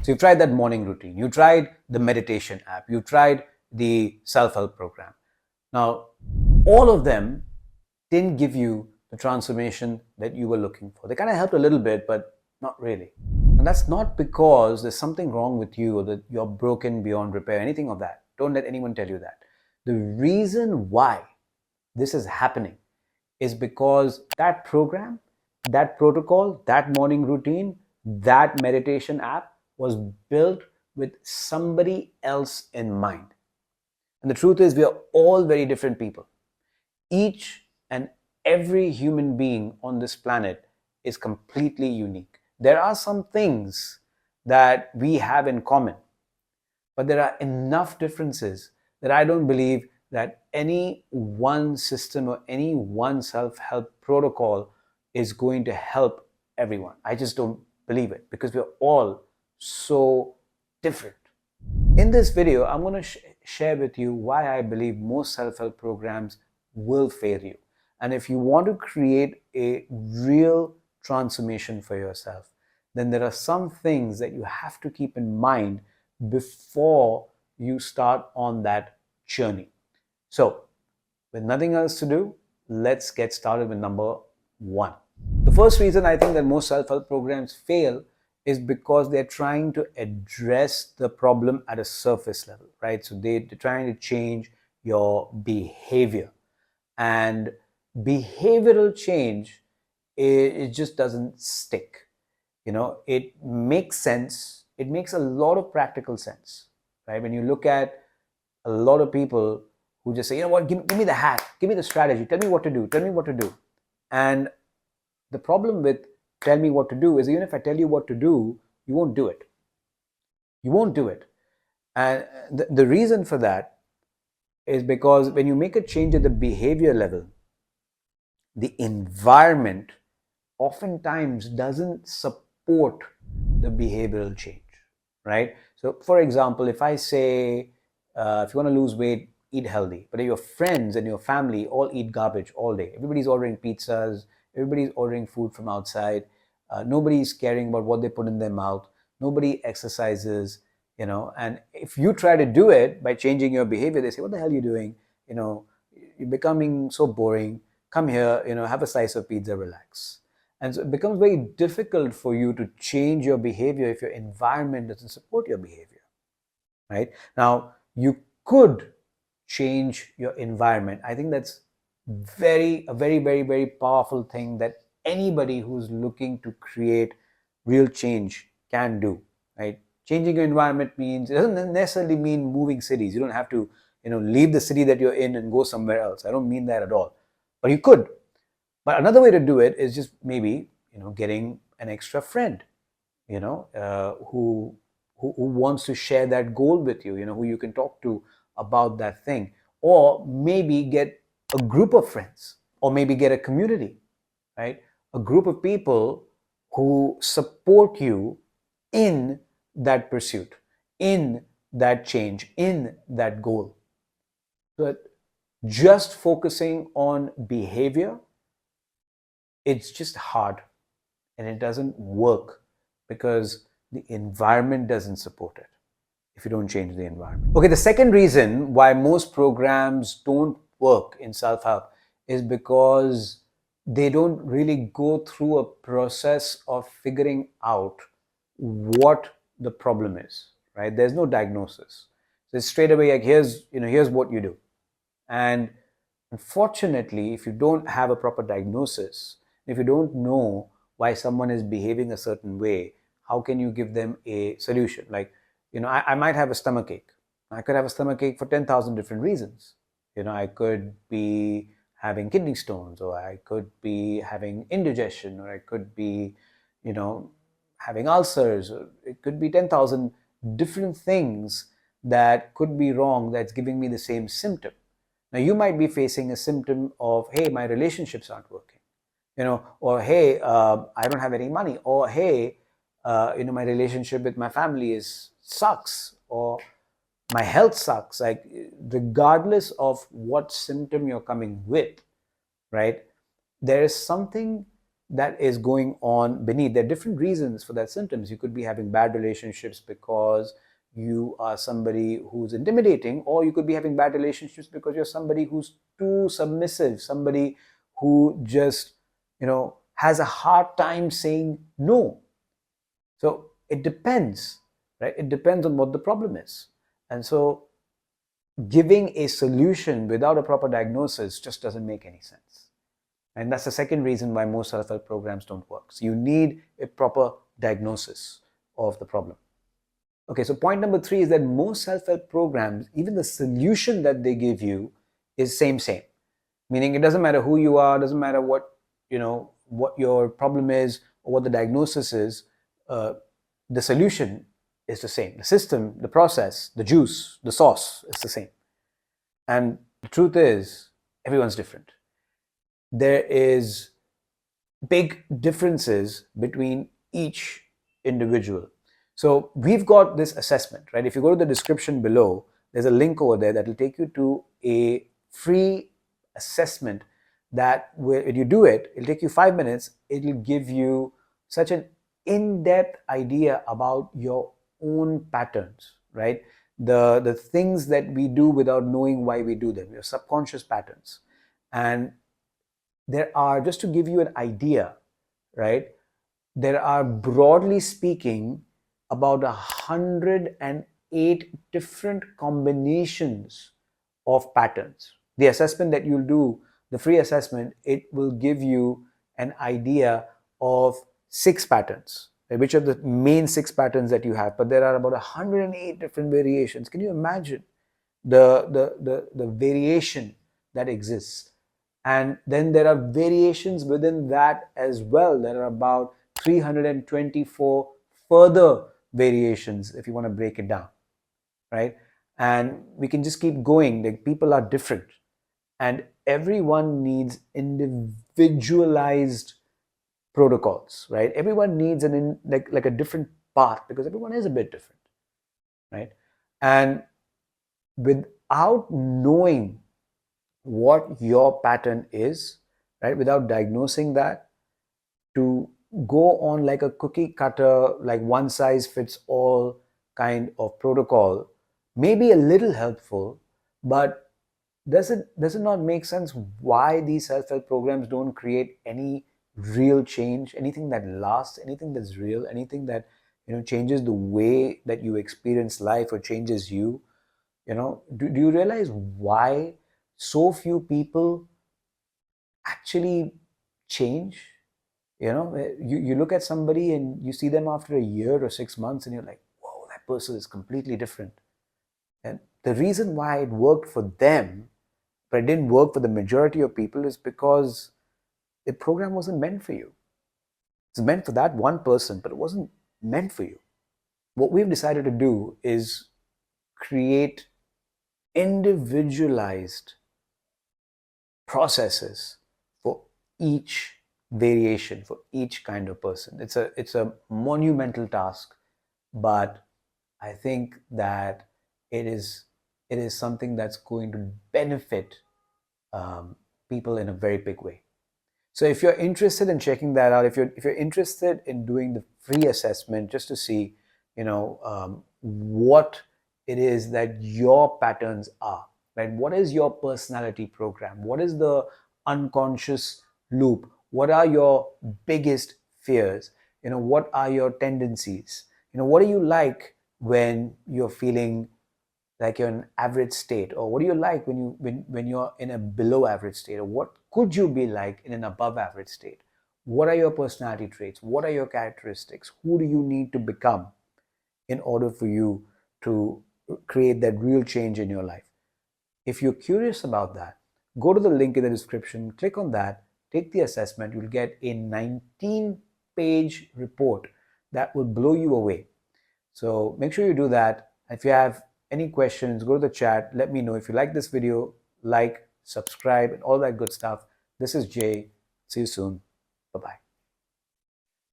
So you've tried that morning routine, you tried the meditation app, you tried the self-help program. Now, all of them didn't give you the transformation that you were looking for. They kind of helped a little bit, but not really. And that's not because there's something wrong with you or that you're broken beyond repair, anything of that. Don't let anyone tell you that. The reason why this is happening is because that program, that protocol, that morning routine, that meditation app was built with somebody else in mind. And the truth is, we are all very different people. Each and every human being on this planet is completely unique. There are some things that we have in common, but there are enough differences that I don't believe that any one system or any one self-help protocol is going to help everyone. I just don't believe it because we're all so different. In this video, I'm going to share with you why I believe most self-help programs will fail you. And if you want to create a real transformation for yourself, then there are some things that you have to keep in mind before you start on that journey. So, with nothing else to do, let's get started with number one. The first reason I think that most self-help programs fail is because they're trying to address the problem at a surface level, right? So they're trying to change your behavior. And behavioral change, it just doesn't stick. It makes sense. It makes a lot of practical sense, right? When you look at a lot of people who just say, you know what, give me the hack, give me the strategy, tell me what to do, tell me what to do. And the problem with tell me what to do is even if I tell you what to do, you won't do it. You won't do it. And the reason for that is because when you make a change at the behavior level, the environment oftentimes doesn't support the behavioral change, right? So, for example, if I say, if you want to lose weight, eat healthy, but if your friends and your family all eat garbage all day, everybody's ordering pizzas, everybody's ordering food from outside, nobody's caring about what they put in their mouth, nobody exercises, and if you try to do it by changing your behavior, they say, what the hell are you doing? You're becoming so boring. Come here, have a slice of pizza, relax. And so it becomes very difficult for you to change your behavior if your environment doesn't support your behavior, right? Now, you could change your environment. I think that's a very, very, very powerful thing that anybody who's looking to create real change can do, right? Changing your environment means, it doesn't necessarily mean moving cities. You don't have to, leave the city that you're in and go somewhere else. I don't mean that at all. But you could. But another way to do it is just maybe, getting an extra friend, who wants to share that goal with you, who you can talk to about that thing. Or maybe get a group of friends, or maybe get a community, right? A group of people who support you in that pursuit, in that change, in that goal. But just focusing on behavior, it's just hard and it doesn't work because the environment doesn't support it if you don't change the environment. Okay, the second reason why most programs don't work in self-help is because they don't really go through a process of figuring out what the problem is, right? There's no diagnosis. So it's straight away like, here's what you do. And unfortunately, if you don't have a proper diagnosis, if you don't know why someone is behaving a certain way, how can you give them a solution? Like, I might have a stomach ache. I could have a stomach ache for 10,000 different reasons. I could be having kidney stones, or I could be having indigestion, or I could be, having ulcers, or it could be 10,000 different things that could be wrong that's giving me the same symptom. Now, you might be facing a symptom of, hey, my relationships aren't working, or hey, I don't have any money, or hey, my relationship with my family sucks, or my health sucks. Like, regardless of what symptom you're coming with, right, there is something that is going on beneath. There are different reasons for that symptoms. You could be having bad relationships because you are somebody who's intimidating, or you could be having bad relationships because you're somebody who's too submissive, somebody who just, has a hard time saying no. So it depends, right? It depends on what the problem is. And so giving a solution without a proper diagnosis just doesn't make any sense. And that's the second reason why most self-help programs don't work. So you need a proper diagnosis of the problem. Okay, so point number 3 is that most self-help programs, even the solution that they give you is same. Meaning it doesn't matter who you are, doesn't matter what your problem is or what the diagnosis is, the solution is the same. The system, the process, the juice, the sauce is the same. And the truth is, everyone's different. There is big differences between each individual. So we've got this assessment, right? If you go to the description below, there's a link over there that will take you to a free assessment that if you do it, it'll take you 5 minutes. It'll give you such an in-depth idea about your own patterns, right? The things that we do without knowing why we do them, your subconscious patterns. And there are, just to give you an idea, right? There are, broadly speaking, about 108 different combinations of patterns. The assessment that you'll do, the free assessment, it will give you an idea of 6 patterns, right? Which are the main 6 patterns that you have. But there are about 108 different variations. Can you imagine the variation that exists? And then there are variations within that as well. There are about 324 further variations if you want to break it down, right? And we can just keep going. Like, people are different, and everyone needs individualized protocols, right? Everyone needs like a different path, because everyone is a bit different, right? And without knowing what your pattern is, right, without diagnosing that, to go on like a cookie cutter, like one size fits all kind of protocol may be a little helpful, but does it not make sense why these self-help programs don't create any real change, anything that lasts, anything that's real, anything that changes the way that you experience life or changes you? Do you realize why so few people actually change? You look at somebody and you see them after a year or 6 months and you're like, whoa, that person is completely different. And the reason why it worked for them but it didn't work for the majority of people is because the program wasn't meant for you. It's meant for that one person, but it wasn't meant for you. What we've decided to do is create individualized processes for each variation, for each kind of person. It's a monumental task, but I think that it is something that's going to benefit people in a very big way. So if you're interested in checking that out, if you're interested in doing the free assessment just to see, what it is that your patterns are, right? What is your personality program? What is the unconscious loop? What are your biggest fears? What are your tendencies? What do you like when you're feeling like you're in an average state, or what do you like when you're in a below average state, or what could you be like in an above average state? What are your personality traits? What are your characteristics? Who do you need to become in order for you to create that real change in your life? If you're curious about that, go to the link in the description, click on that, take the assessment. You'll get a 19-page report that will blow you away. So make sure you do that. If you have any questions, go to the chat. Let me know. If you like this video, like, subscribe, and all that good stuff. This is Jay. See you soon. Bye-bye.